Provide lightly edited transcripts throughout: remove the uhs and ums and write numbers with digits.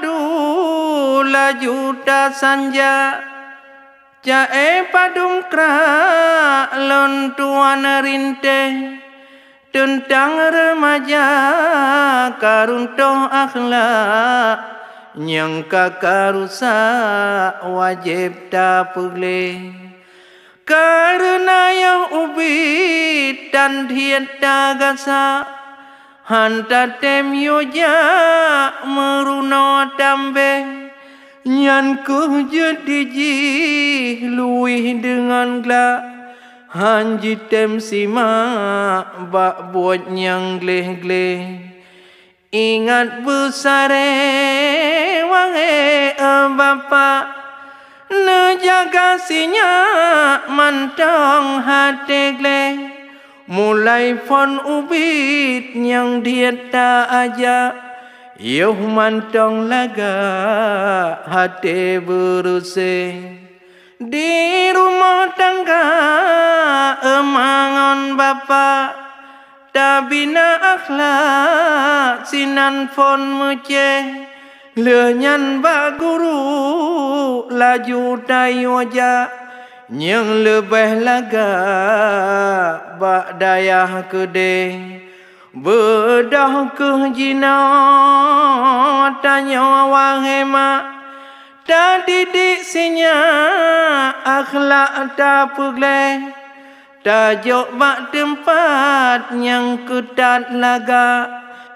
padu laju ta sanja jae padung kra lon tuan rinte tentang remaja karuntoh akhlak yang kakarusa wajib ta pugle karena yang ubit dan hieta gasa hanta tem yoja meruno tambe nyan ku jadi ji luih dengan gla hanji tem sima bak buat nyang gleh-gleh ingat besare wange bapa nejaga sinya mantong hati gleh mulai fon ubit yang dieta aja Yoh mantong laga hati berusih di rumah tangga emangon bapa tabina akhlak sinan fon mece lenyan ba guru laju tayoja yang lebih laga bak dayah kede bedah ke jina tanya wahema tak didik sinya akhlak tak pugle tak jok bak tempat yang ketat laga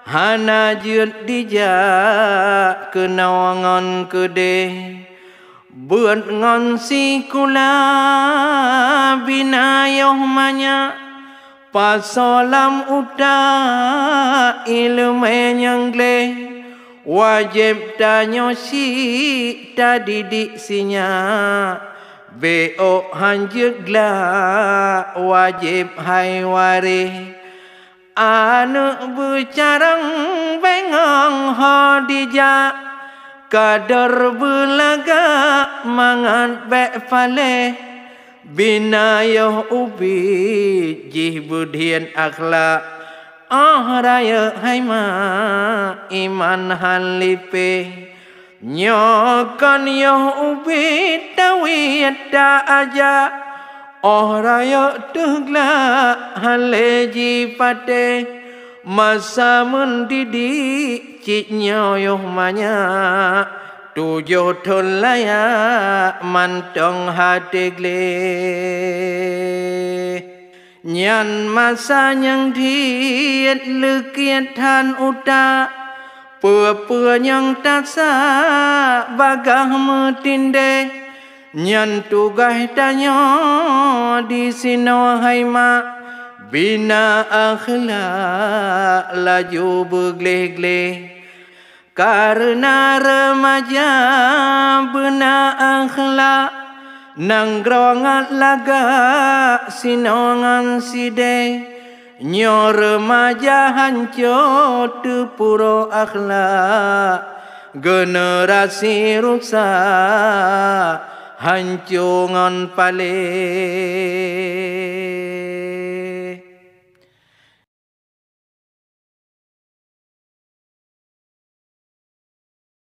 hana jut dijak kenawangan kede buat ngon si kula binayoh manya pasolam uta ilmu yang gleh wajib tanya si ta didik sinya beo hanjut gla wajib hai wari anak bercarang bengong hodija kadar belaga mangat bek faleh binayoh ubi jih budian akhlak raya haima iman halipe nyokan yoh ubi tawiyat ta aja raya tegla haleji pate masa mendidik ciknya yoh manya tujuh tolaya mantong hati gleh nyan masa yang diet lekiatan uta pua-pua yang tasa bagah metinde nyan tugas tanya di sino haima bina akhlak laju begleh-gleh karena remaja bena akhlak nangrongat laga sinongan side nyo remaja hancur tepuro akhlak generasi rusak hancungan pale